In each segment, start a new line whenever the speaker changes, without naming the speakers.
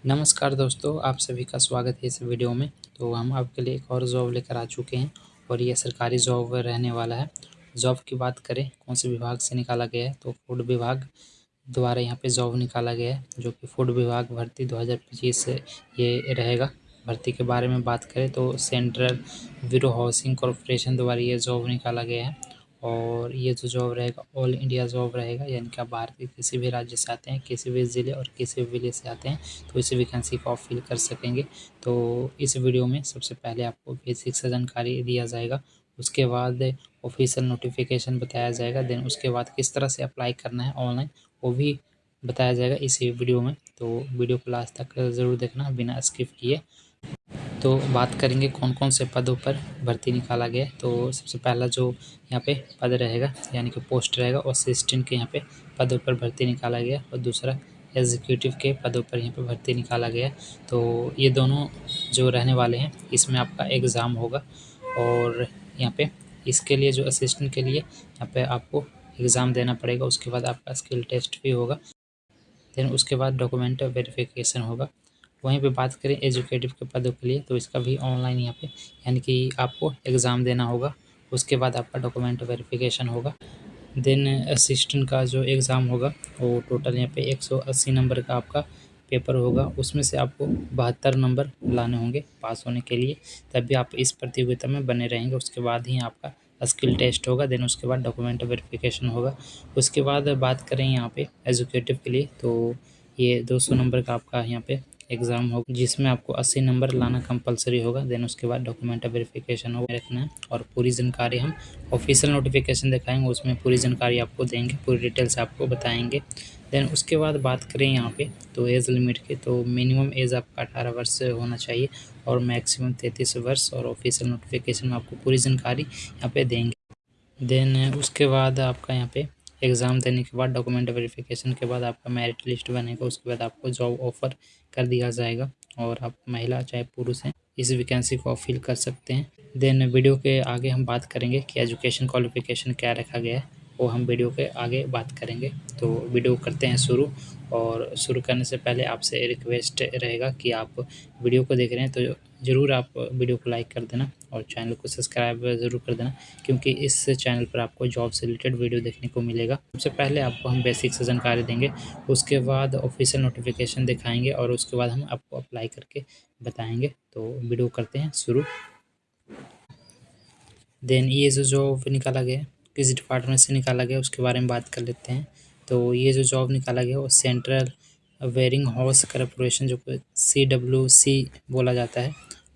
नमस्कार दोस्तों, आप सभी का स्वागत है इस वीडियो में। तो हम आपके लिए एक और जॉब लेकर आ चुके हैं और ये सरकारी जॉब रहने वाला है। जॉब की बात करें कौन से विभाग से निकाला गया है, तो फूड विभाग द्वारा यहाँ पे जॉब निकाला गया है, जो कि फूड विभाग भर्ती 2025 से ये रहेगा। भर्ती के बारे में बात करें तो सेंट्रल ब्यूरो हाउसिंग कॉरपोरेशन द्वारा ये जॉब निकाला गया है और ये जो जॉब रहेगा ऑल इंडिया जॉब रहेगा, यानी कि आप भारत के किसी भी राज्य से आते हैं, किसी भी ज़िले और किसी भी विलेज से आते हैं तो इस वैकेंसी को आप फिल कर सकेंगे। तो इस वीडियो में सबसे पहले आपको बेसिक से जानकारी दिया जाएगा, उसके बाद ऑफिशियल नोटिफिकेशन बताया जाएगा, देन उसके बाद किस तरह से अप्लाई करना है ऑनलाइन वो भी बताया जाएगा इसी वीडियो में। तो वीडियो को लास्ट तक ज़रूर देखना बिना स्किप किए। तो बात करेंगे कौन कौन से पदों पर भर्ती निकाला गया है। तो सबसे पहला जो यहाँ पे पद रहेगा यानी कि पोस्ट रहेगा असिस्टेंट के यहाँ पे पदों पर भर्ती निकाला गया और दूसरा एग्जीक्यूटिव के पदों पर यहाँ पे भर्ती निकाला गया। तो ये दोनों जो रहने वाले हैं इसमें आपका एग्ज़ाम होगा और यहाँ पे इसके लिए जो असिस्टेंट के लिए यहाँ पे आपको एग्ज़ाम देना पड़ेगा, उसके बाद आपका स्किल टेस्ट भी होगा, देन उसके बाद डॉक्यूमेंट वेरिफिकेशन होगा। वहीं पे बात करें एजुकेटिव के पदों के लिए तो इसका भी ऑनलाइन यहाँ पे यानी कि आपको एग्ज़ाम देना होगा, उसके बाद आपका डॉक्यूमेंट वेरिफिकेशन होगा। देन असिस्टेंट का जो एग्ज़ाम होगा वो टोटल यहाँ पे 180 नंबर का आपका पेपर होगा, उसमें से आपको 72 नंबर लाने होंगे पास होने के लिए, तभी आप इस प्रतियोगिता में बने रहेंगे। उसके बाद ही आपका स्किल टेस्ट होगा, देन उसके बाद डॉक्यूमेंट वेरिफिकेशन होगा। उसके बाद बात करें यहाँ पे एजुकेटिव के लिए तो ये 200 नंबर का आपका यहाँ पे एग्ज़ाम होगा, जिसमें आपको 80 नंबर लाना कंपलसरी होगा। देन उसके बाद डॉक्यूमेंट वेरिफिकेशन होगा रखना है और पूरी जानकारी हम ऑफिशियल नोटिफिकेशन दिखाएंगे, उसमें पूरी जानकारी आपको देंगे, पूरी डिटेल्स आपको बताएंगे। देन उसके बाद बात करें यहाँ पे तो एज लिमिट की, तो मिनिमम एज आपका 18 वर्ष होना चाहिए और मैक्सिमम 33 वर्ष, और ऑफिशियल नोटिफिकेशन में आपको पूरी जानकारी यहाँ पे देंगे। देन उसके बाद आपका यहाँ पे एग्ज़ाम देने के बाद डॉक्यूमेंट वेरिफिकेशन के बाद आपका मेरिट लिस्ट बनेगा, उसके बाद आपको जॉब ऑफ़र कर दिया जाएगा और आप महिला चाहे पुरुष हैं इस वैकेंसी को आप फिल कर सकते हैं। देन वीडियो के आगे हम बात करेंगे कि एजुकेशन क्वालिफिकेशन क्या रखा गया है, वो हम वीडियो के आगे बात करेंगे। तो वीडियो करते हैं शुरू, और शुरू करने से पहले आपसे रिक्वेस्ट रहेगा कि आप वीडियो को देख रहे हैं तो ज़रूर आप वीडियो को लाइक कर देना और चैनल को सब्सक्राइब ज़रूर कर देना, क्योंकि इस चैनल पर आपको जॉब से रिलेटेड वीडियो देखने को मिलेगा। सबसे पहले आपको हम बेसिक से जानकारी देंगे, उसके बाद ऑफिशियल नोटिफिकेशन दिखाएंगे और उसके बाद हम आपको अप्लाई करके बताएंगे। तो वीडियो करते हैं शुरू। देन ये जो जॉब निकाला गया किस डिपार्टमेंट से निकाला गया उसके बारे में बात कर लेते हैं। तो ये जो जॉब निकाला गया वो सेंट्रल वेयरिंग हाउस कॉरपोरेशन, जो CWC बोला जाता है,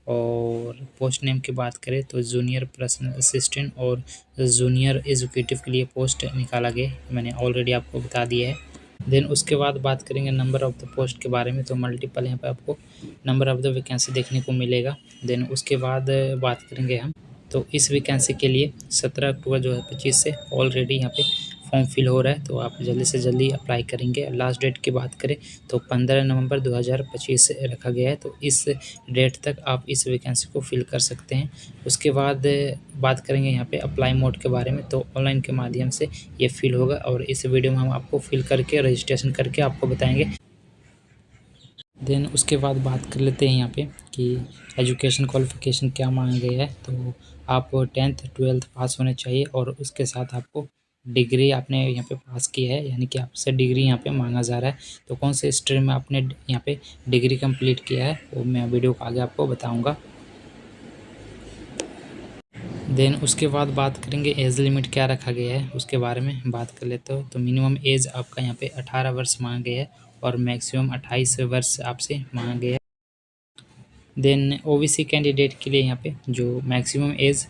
और पोस्ट नेम की बात करें तो जूनियर पर्सनल असिस्टेंट और जूनियर एजुकेटिव के लिए पोस्ट निकाला गया, मैंने ऑलरेडी आपको बता दिया है। देन उसके बाद बात करेंगे नंबर ऑफ़ द पोस्ट के बारे में, तो मल्टीपल यहाँ पे आपको नंबर ऑफ़ द वैकेंसी देखने को मिलेगा। देन उसके बाद बात करेंगे हम तो इस वैकेंसी के लिए 17 अक्टूबर 2025 से ऑलरेडी यहाँ पे फॉर्म फिल हो रहा है, तो आप जल्दी से जल्दी अप्लाई करेंगे। लास्ट डेट की बात करें तो 15 नवंबर 2025 रखा गया है, तो इस डेट तक आप इस वैकेंसी को फिल कर सकते हैं। उसके बाद बात करेंगे यहाँ पे अप्लाई मोड के बारे में, तो ऑनलाइन के माध्यम से ये फिल होगा और इस वीडियो में हम आपको फिल करके रजिस्ट्रेशन करके आपको बताएंगे। देन उसके बाद बात कर लेते हैं यहाँ पे कि एजुकेशन क्वालिफ़िकेशन क्या मांगा गया है। तो आप 10th 12th पास होने चाहिए और उसके साथ आपको डिग्री आपने यहाँ पे पास की है, यानी कि आपसे डिग्री यहाँ पे मांगा जा रहा है। तो कौन से स्ट्रीम में आपने यहाँ पे डिग्री कंप्लीट किया है वो मैं वीडियो को आगे आपको बताऊँगा। देन उसके बाद बात करेंगे एज लिमिट क्या रखा गया है उसके बारे में बात कर लेते हो। तो मिनिमम एज आपका यहाँ पे 18 वर्ष मांगा गया है और मैक्सिमम 28 वर्ष आपसे मांगा गया है। देन OBC कैंडिडेट के लिए यहाँ पे जो मैक्सिमम एज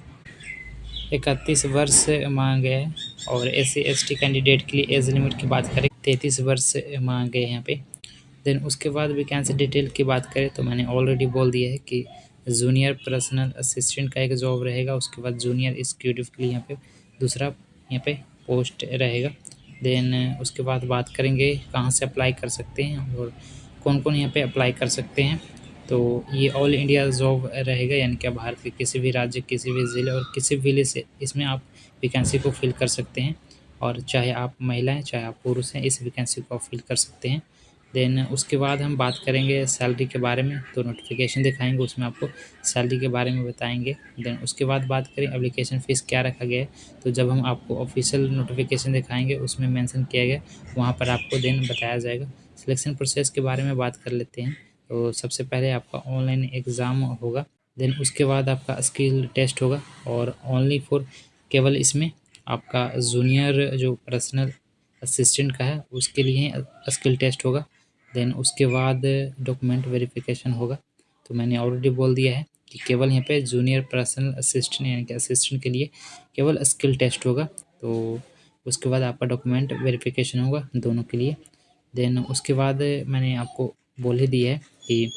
31 वर्ष मांगा गया है और SC ST कैंडिडेट के लिए एज लिमिट की बात करें 33 वर्ष मांगा गया है यहाँ पे। देन उसके बाद वैकेंसी डिटेल की बात करें तो मैंने ऑलरेडी बोल दिया है कि जूनियर पर्सनल असिस्टेंट का एक जॉब रहेगा, उसके बाद जूनियर एग्जीक्यूटिव के लिए यहाँ पे दूसरा यहाँ पे पोस्ट रहेगा। देन उसके बाद बात करेंगे कहाँ से अप्लाई कर सकते हैं और कौन कौन यहाँ पे अप्लाई कर सकते हैं। तो ये ऑल इंडिया जॉब रहेगा, यानी कि भारत के किसी भी राज्य, किसी भी ज़िले और किसी भी विलेज से इसमें आप वैकेंसी को फिल कर सकते हैं, और चाहे आप महिला हैं चाहे आप पुरुष हैं इस वैकेंसी को आप फिल कर सकते हैं। देन उसके बाद हम बात करेंगे सैलरी के बारे में, तो नोटिफिकेशन दिखाएंगे, उसमें आपको सैलरी के बारे में बताएंगे। देन उसके बाद बात करें एप्लीकेशन फ़ीस क्या रखा गया है, तो जब हम आपको ऑफिशियल नोटिफिकेशन दिखाएंगे उसमें मेंशन किया गया, वहाँ पर आपको देन बताया जाएगा। सिलेक्शन प्रोसेस के बारे में बात कर लेते हैं। तो सबसे पहले आपका ऑनलाइन एग्ज़ाम होगा, देन उसके बाद आपका स्किल टेस्ट होगा, और ओनली फॉर केवल इसमें आपका जूनियर जो पर्सनल असिस्टेंट का है उसके लिए स्किल टेस्ट होगा। देन उसके बाद डॉक्यूमेंट वेरिफिकेशन होगा। तो मैंने ऑलरेडी बोल दिया है कि केवल यहाँ पे जूनियर पर्सनल असिस्टेंट यानी कि असिस्टेंट के लिए केवल स्किल टेस्ट होगा। तो उसके बाद आपका डॉक्यूमेंट वेरिफिकेशन होगा दोनों के लिए। देन उसके बाद मैंने आपको बोल ही दिया है कि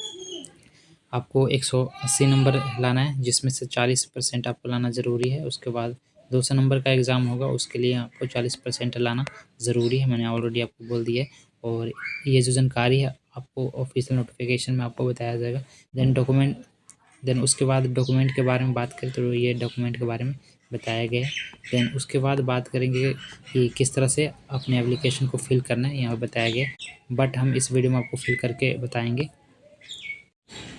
आपको 180 नंबर लाना है, जिसमें से 40% आपको लाना ज़रूरी है। उसके बाद 200 नंबर का एग्ज़ाम होगा, उसके लिए आपको 40% लाना ज़रूरी है, मैंने ऑलरेडी आपको बोल दिया है। और ये जो जानकारी है आपको ऑफिशियल नोटिफिकेशन में आपको बताया जाएगा। देन उसके बाद डॉक्यूमेंट के बारे में बात करें तो ये डॉक्यूमेंट के बारे में बताया गया है। देन उसके बाद बात करेंगे कि किस तरह से अपने एप्लीकेशन को फिल करना है, यहाँ बताया गया है, बट हम इस वीडियो में आपको फिल करके बताएंगे।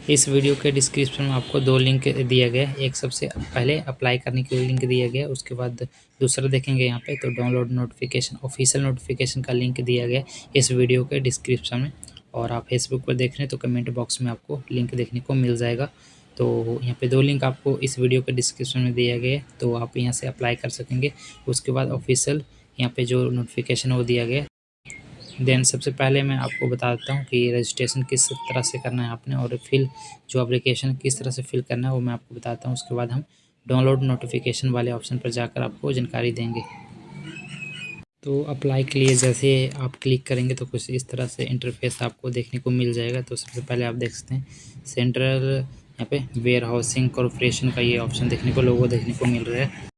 इस वीडियो के डिस्क्रिप्शन में आपको 2 लिंक दिया गया है। एक सबसे पहले अप्लाई करने के लिए लिंक दिया गया है, उसके बाद दूसरा देखेंगे यहाँ पे तो डाउनलोड नोटिफिकेशन ऑफिशियल नोटिफिकेशन का लिंक दिया गया है इस वीडियो के डिस्क्रिप्शन में। और आप फेसबुक पर देख रहे हैं तो कमेंट बॉक्स में आपको लिंक देखने को मिल जाएगा। तो यहाँ पे 2 लिंक आपको इस वीडियो के डिस्क्रिप्शन में दिया गया है, तो आप यहाँ से अप्लाई कर सकेंगे। उसके बाद ऑफिशियल यहाँ पे जो नोटिफिकेशन वो दिया गया है। देन सबसे पहले मैं आपको बता देता हूँ कि रजिस्ट्रेशन किस तरह से करना है आपने, और फिल जो एप्लीकेशन किस तरह से फिल करना है वो मैं आपको बताता हूँ। उसके बाद हम डाउनलोड नोटिफिकेशन वाले ऑप्शन पर जाकर आपको जानकारी देंगे। तो अप्लाई के लिए जैसे आप क्लिक करेंगे तो कुछ इस तरह से इंटरफेस आपको देखने को मिल जाएगा। तो सबसे पहले आप देख सकते हैं सेंट्रल यहाँ पे वेयर हाउसिंग कॉरपोरेशन का ये ऑप्शन देखने को लोगो देखने को मिल रहा है।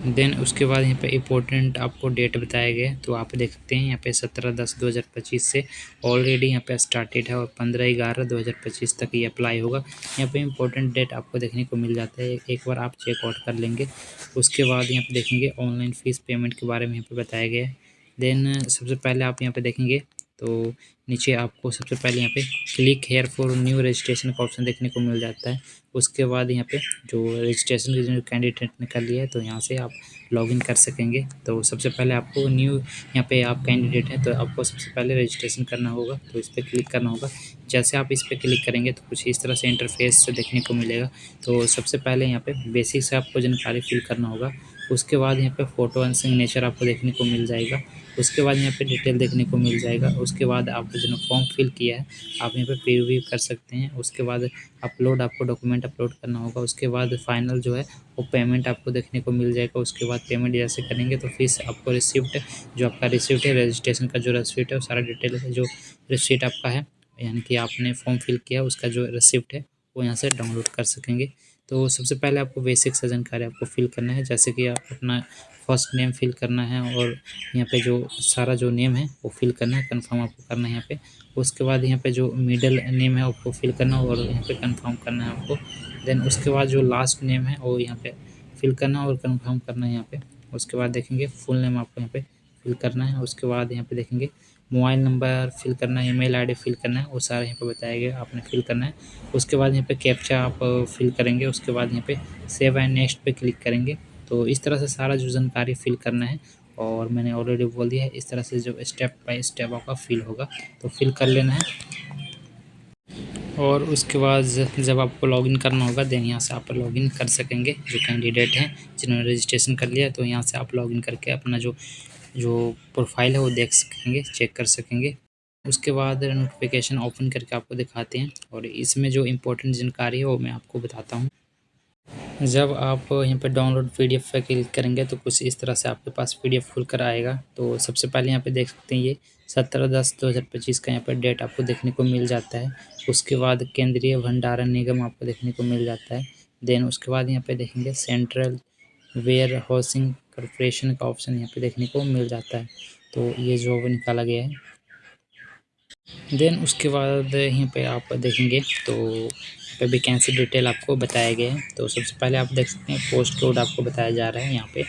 देन उसके बाद यहाँ पे इम्पोर्टेंट आपको डेट बताया गया है, तो आप देख सकते हैं यहाँ पे 17/10/2025 से ऑलरेडी यहाँ पे स्टार्टेड है, और 15/11/2025 तक ये अप्लाई होगा। यहाँ पे इम्पोर्टेंट डेट आपको देखने को मिल जाता है, एक बार आप चेकआउट कर लेंगे। उसके बाद यहाँ पे देखेंगे ऑनलाइन फ़ीस पेमेंट के बारे में यहाँ पे बताया गया है। देन सबसे पहले आप यहाँ पे देखेंगे तो नीचे आपको सबसे पहले यहाँ पे click here for new registration का ऑप्शन देखने को मिल जाता है। उसके बाद यहाँ पे जो रजिस्ट्रेशन जो कैंडिडेट ने कर लिया है तो यहाँ से आप लॉगिन कर सकेंगे। तो सबसे पहले आपको न्यू यहाँ पे आप कैंडिडेट हैं तो आपको सबसे पहले रजिस्ट्रेशन करना होगा, तो इस पर क्लिक करना होगा। जैसे आप इस पर क्लिक करेंगे तो कुछ इस तरह से इंटरफेस देखने को मिलेगा। तो सबसे पहले यहाँ पे बेसिक से आपको जानकारी फिल करना होगा। उसके बाद यहाँ पे फ़ोटो एंड सिग्नेचर आपको देखने को मिल जाएगा। उसके बाद यहाँ पे डिटेल देखने को मिल जाएगा। उसके बाद आपको जो फॉर्म फिल किया है आप यहाँ पे प्रीव्यू कर सकते हैं। उसके बाद अपलोड आपको डॉक्यूमेंट अपलोड करना होगा। उसके बाद फाइनल जो है वो पेमेंट आपको देखने को मिल जाएगा। उसके बाद पेमेंट जैसे करेंगे तो फीस आपको रिसिप्ट जो आपका रिसिप्ट है रजिस्ट्रेशन का जो रिसिप्ट है वो सारा डिटेल है जो रिसिप्ट आपका है यानी कि आपने फॉर्म फिल किया उसका जो रिसिप्ट है वो यहाँ से डाउनलोड कर सकेंगे। तो सबसे पहले आपको बेसिक सा जानकारी आपको फिल करना है, जैसे कि आप अपना फर्स्ट नेम फिल करना है और यहाँ पे जो सारा जो नेम है वो फिल करना है, कंफर्म आपको करना है यहाँ पे। उसके बाद यहाँ पे जो मिडिल नेम है आपको फिल करना है और यहाँ पे कंफर्म करना है आपको। देन उसके बाद जो लास्ट नेम है वो यहाँ पे फिल करना है और कंफर्म करना है यहाँ पे। उसके बाद देखेंगे फुल नेम आपको यहाँ पे फिल करना है। उसके बाद यहाँ पे देखेंगे मोबाइल नंबर फिल करना है, ईमेल आईडी फिल करना है, वो सारा यहाँ पे बताया गया आपने फिल करना है। उसके बाद यहाँ पे कैप्चा आप फिल करेंगे। उसके बाद यहाँ पे सेव एंड नेक्स्ट पे क्लिक करेंगे। तो इस तरह से सारा जो जानकारी फिल करना है, और मैंने ऑलरेडी बोल दिया है इस तरह से जो स्टेप बाय स्टेप आपका फिल होगा तो फिल कर लेना है। और उसके बाद जब आपको लॉगिन करना होगा देन यहाँ से आप लॉगिन कर सकेंगे। जो कैंडिडेट हैं जिन्होंने रजिस्ट्रेशन कर लिया तो यहाँ से आप लॉगिन करके अपना जो प्रोफाइल है वो देख सकेंगे, चेक कर सकेंगे। उसके बाद नोटिफिकेशन ओपन करके आपको दिखाते हैं और इसमें जो इम्पोर्टेंट जानकारी है वो मैं आपको बताता हूँ। जब आप यहाँ पे डाउनलोड पीडीएफ पे क्लिक करेंगे तो कुछ इस तरह से आपके पास पीडीएफ खुल कर आएगा। तो सबसे पहले यहाँ पे देख सकते हैं ये 17/10/2025 का यहाँ पे डेट आपको देखने को मिल जाता है। उसके बाद केंद्रीय भंडारण निगम आपको देखने को मिल जाता है। देन उसके बाद यहाँ पे देखेंगे सेंट्रल वेयर हाउसिंग कॉरपोरेशन का ऑप्शन यहाँ पे देखने को मिल जाता है। तो ये जॉब निकाला गया है। देन उसके बाद यहाँ पे आप देखेंगे तो पे वैकेंसी डिटेल आपको बताया गया है। तो सबसे पहले आप देख सकते हैं पोस्ट कोड आपको बताया जा रहा है यहाँ पे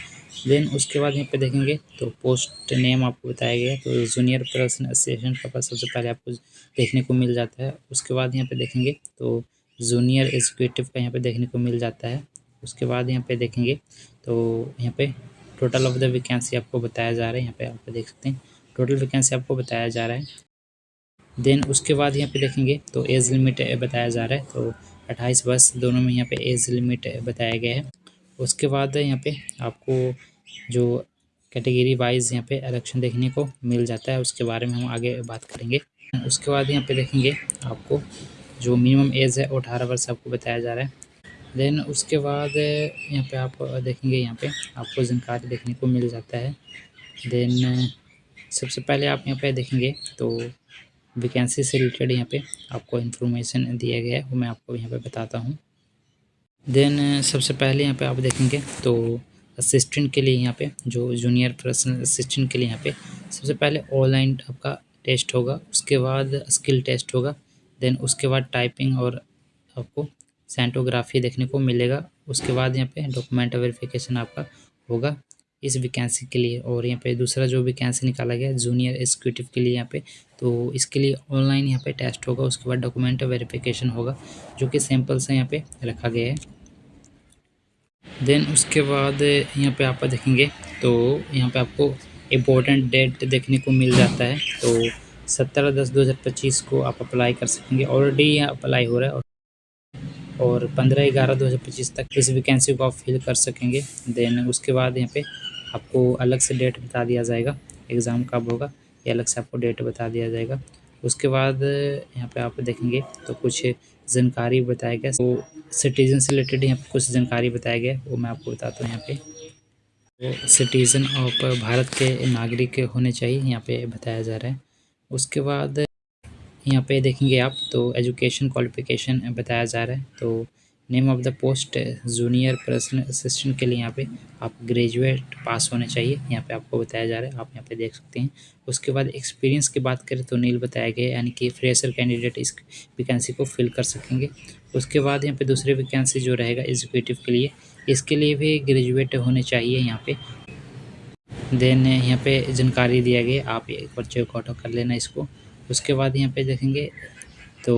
देन उसके बाद यहाँ पे देखेंगे तो पोस्ट नेम आपको बताया गया है, तो जूनियर पर्सनल असिस्टेंट का पास सबसे पहले आपको देखने को मिल जाता है। उसके बाद यहाँ पे देखेंगे तो जूनियर एग्जीक्यूटिव का यहाँ पे देखने को मिल जाता है। उसके बाद यहाँ पे देखेंगे तो यहाँ पे टोटल ऑफ द वैकेंसी आपको बताया जा रहा है। यहाँ पे आप देख सकते हैं टोटल वैकेंसी आपको बताया जा रहा है। देन उसके बाद यहाँ पे देखेंगे तो एज लिमिट बताया जा रहा है, तो 28 वर्ष दोनों में यहाँ पे एज लिमिट बताया गया है। उसके बाद यहाँ पे आपको जो कैटेगरी वाइज यहाँ पे आरक्षण देखने को मिल जाता है, उसके बारे में हम आगे बात करेंगे। उसके बाद यहाँ पे देखेंगे आपको जो मिनिमम एज है वो 18 वर्ष आपको बताया जा रहा है। देन उसके बाद यहाँ पे आप देखेंगे यहाँ पे आपको जानकारी देखने को मिल जाता है। देन सबसे पहले आप यहाँ पे देखेंगे तो वैकेंसी से रिलेटेड यहाँ पे आपको इन्फॉर्मेशन दिया गया है, वो मैं आपको यहाँ पे बताता हूँ। देन सबसे पहले यहाँ पे आप देखेंगे तो असिस्टेंट के लिए यहाँ पे जो जूनियर पर्सनल असिस्टेंट के लिए यहाँ पे सबसे पहले ऑनलाइन आपका टेस्ट होगा, उसके बाद स्किल टेस्ट होगा। देन उसके बाद टाइपिंग और आपको सेंटोग्राफी देखने को मिलेगा। उसके बाद यहाँ पे डॉक्यूमेंट वेरिफिकेशन आपका होगा इस वैकेंसी के लिए। और यहाँ पे दूसरा जो वैकेंसी निकाला गया है जूनियर एग्जीक्यूटिव के लिए यहाँ पे, तो इसके लिए ऑनलाइन यहाँ पे टेस्ट होगा, उसके बाद डॉक्यूमेंट वेरिफिकेशन होगा जो कि सैंपल से यहाँ पे रखा गया है। देन उसके बाद यहाँ पे आप देखेंगे तो यहाँ पे आपको इम्पोर्टेंट डेट देखने को मिल जाता है, तो 17/10/2025 को आप अप्लाई कर सकेंगे। ऑलरेडी यहाँ अप्लाई हो रहा है और 15/11/2025 तक इस वैकेंसी को आप फिल कर सकेंगे। देन उसके बाद यहाँ पे आपको अलग से डेट बता दिया जाएगा, एग्ज़ाम कब होगा ये अलग से आपको डेट बता दिया जाएगा। उसके बाद यहाँ पे आप देखेंगे तो कुछ जानकारी बताया गया, तो सिटीज़न से रिलेटेड यहाँ पे कुछ जानकारी बताया गया, वो मैं आपको बताता हूँ। यहाँ पे तो सिटीज़न ऑफ भारत के नागरिक होने चाहिए यहाँ पे बताया जा रहा है। उसके बाद यहाँ पे देखेंगे आप तो एजुकेशन क्वालिफ़िकेशन बताया जा रहा है, तो name of the post junior personal assistant के लिए यहाँ पे आप ग्रेजुएट पास होने चाहिए, यहाँ पे आपको बताया जा रहा है, आप यहाँ पे देख सकते हैं। उसके बाद एक्सपीरियंस की बात करें तो नील बताया गया है, यानी कि फ्रेशर कैंडिडेट इस वैकेंसी को फिल कर सकेंगे। उसके बाद यहाँ पे दूसरी वैकेंसी जो रहेगा एग्जीक्यूटिव के लिए, इसके लिए भी ग्रेजुएट होने चाहिए यहाँ पे। देन यहाँ पे जानकारी दिया गया, आप एक बार चेकआउट कर लेना इसको। उसके बाद यहाँ पे देखेंगे तो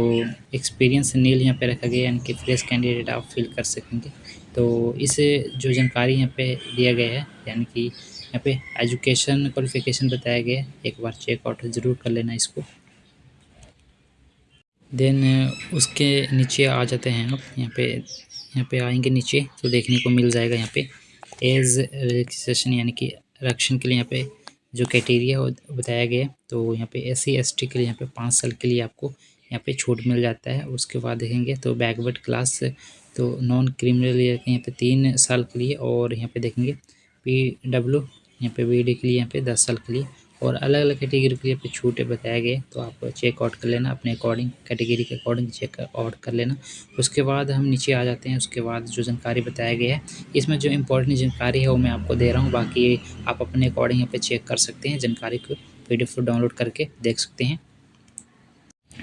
एक्सपीरियंस नील यहाँ पे रखा गया, यानी कि फ्रेश कैंडिडेट आप फिल कर सकेंगे। तो इस जो जानकारी यहाँ पे दिया गया है, यानी कि यहाँ पे एजुकेशन क्वालिफ़िकेशन बताया गया है, एक बार चेकआउट ज़रूर कर लेना इसको। देन उसके नीचे आ जाते हैं आप, यहाँ पे आएंगे नीचे तो देखने को मिल जाएगा यहाँ पे एज रिलैक्सेशन, यानी कि आरक्षण के लिए यहाँ पे जो क्राइटेरिया बताया गया, तो यहाँ पे SC ST के लिए यहाँ पे 5 साल के लिए आपको यहाँ पे छूट मिल जाता है। उसके बाद देखेंगे तो बैकवर्ड क्लास तो नॉन क्रिमिनल ईयर के यहाँ पे 3 साल के लिए, और यहाँ पे देखेंगे PW यहाँ पे BD के लिए यहाँ पे 10 साल के लिए, और अलग अलग कैटेगरी के लिए पे छूट बताया गया, तो आप चेक आउट कर लेना अपने अकॉर्डिंग, कैटेगरी के अकॉर्डिंग चेक आउट कर लेना। उसके बाद हम नीचे आ जाते हैं। उसके बाद जो जानकारी बताया गया है, इसमें जो इम्पोर्टेंट जानकारी है वो मैं आपको दे रहा हूँ, बाकी आप अपने अकॉर्डिंग यहाँ पे चेक कर सकते हैं, जानकारी को PDF डाउनलोड करके देख सकते हैं।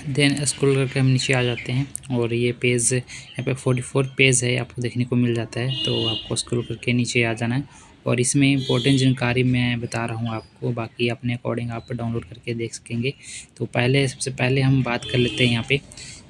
देन स्क्रॉल करके हम नीचे आ जाते हैं और ये पेज यहाँ पे 44 पेज है आपको देखने को मिल जाता है, तो आपको स्क्रॉल करके नीचे आ जाना है। और इसमें इम्पोर्टेंट जानकारी मैं बता रहा हूँ आपको, बाकी अपने अकॉर्डिंग आप डाउनलोड करके देख सकेंगे। तो सबसे पहले हम बात कर लेते हैं यहाँ पे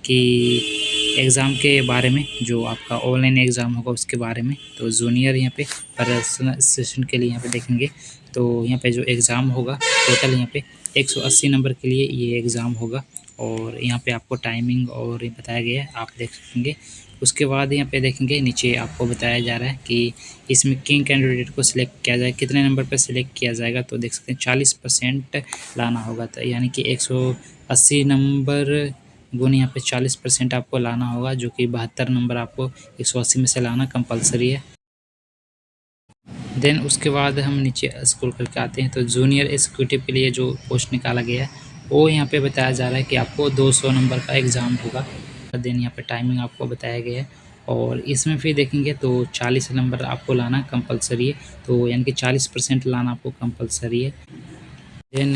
कि एग्ज़ाम के बारे में, जो आपका ऑनलाइन एग्ज़ाम होगा उसके बारे में। तो जूनियर यहाँ पे पर्सनल असिस्टेंट के लिए यहाँ पे देखेंगे तो यहाँ पे जो एग्ज़ाम होगा टोटल यहाँ पे 180 नंबर के लिए ये एग्ज़ाम होगा, और यहाँ पे आपको टाइमिंग और बताया गया है, आप देख सकेंगे। उसके बाद यहाँ पे देखेंगे नीचे आपको बताया जा रहा है कि इसमें किन कैंडिडेट को सिलेक्ट किया जाए, कितने नंबर पर सिलेक्ट किया जाएगा, तो देख सकते हैं 40% लाना होगा, तो यानी कि 180 नंबर गुण यहाँ पे 40% आपको लाना होगा, जो कि 72 नंबर आपको 180 में से लाना कंपलसरी है। देन उसके बाद हम नीचे स्क्रॉल करके आते हैं, तो जूनियर एग्जीक्यूटिव के लिए जो पोस्ट निकाला गया है वो यहाँ पे बताया जा रहा है कि आपको 200 नंबर का एग्ज़ाम होगा। देन यहाँ पे टाइमिंग आपको बताया गया है, और इसमें फिर देखेंगे तो 40 नंबर आपको लाना कंपलसरी है, तो यानी कि 40% लाना आपको कंपलसरी है। देन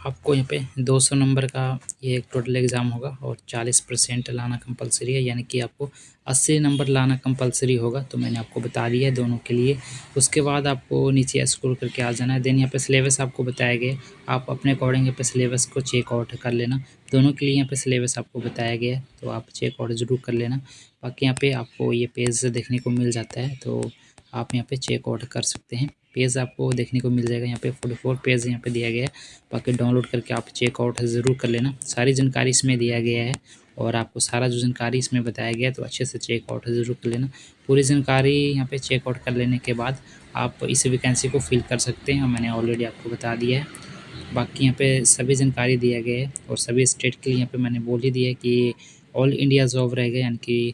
आपको यहाँ पे 200 नंबर का ये एक टोटल एग्ज़ाम होगा और 40% लाना कंपलसरी है, यानी कि आपको 80 नंबर लाना कंपलसरी होगा। तो मैंने आपको बता दिया है दोनों के लिए। उसके बाद आपको नीचे स्क्रॉल करके आ जाना है। देन यहाँ पे सिलेबस आपको बताया गया है, आप अपने अकॉर्डिंग यहाँ पे सिलेबस को चेक आउट कर लेना। दोनों के लिए यहाँ पे सिलेबस आपको बताया गया है, तो आप चेक आउट ज़रूर कर लेना। बाकी यहाँ पे आपको ये पेज देखने को मिल जाता है, तो आप यहाँ पे चेक आउट कर सकते हैं। पेज आपको देखने को मिल जाएगा, यहाँ पे 44 पेज यहाँ पे दिया गया है। बाकी डाउनलोड करके आप चेकआउट ज़रूर कर लेना। सारी जानकारी इसमें दिया गया है और आपको सारा जो जानकारी इसमें बताया गया है, तो अच्छे से चेकआउट ज़रूर कर लेना। पूरी जानकारी यहाँ पे चेकआउट कर लेने के बाद आप इस वैकेंसी को फिल कर सकते हैं, मैंने ऑलरेडी आपको बता दिया है। बाकी यहाँ पे सभी जानकारी दिया गया है और सभी स्टेट के लिए यहाँ पे मैंने बोल ही दिया है कि ऑल इंडिया जॉब रहेगा, यानी कि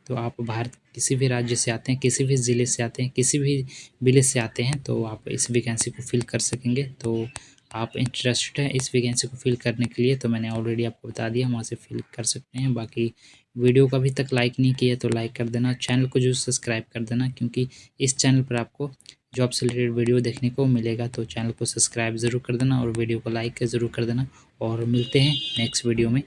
तो आप भारत किसी भी राज्य से आते हैं, किसी भी ज़िले से आते हैं, किसी भी विलेज से आते हैं, तो आप इस वैकेंसी को फिल कर सकेंगे। तो आप इंटरेस्टेड हैं इस वैकेंसी को फिल करने के लिए, तो मैंने ऑलरेडी आपको बता दिया, वहाँ से फिल कर सकते हैं। बाकी वीडियो को अभी तक लाइक नहीं किया तो लाइक कर देना, चैनल को जो सब्सक्राइब कर देना, क्योंकि इस चैनल पर आपको जॉब से रिलेटेड वीडियो देखने को मिलेगा। तो चैनल को सब्सक्राइब ज़रूर कर देना और वीडियो को लाइक ज़रूर कर देना, और मिलते हैं नेक्स्ट वीडियो में।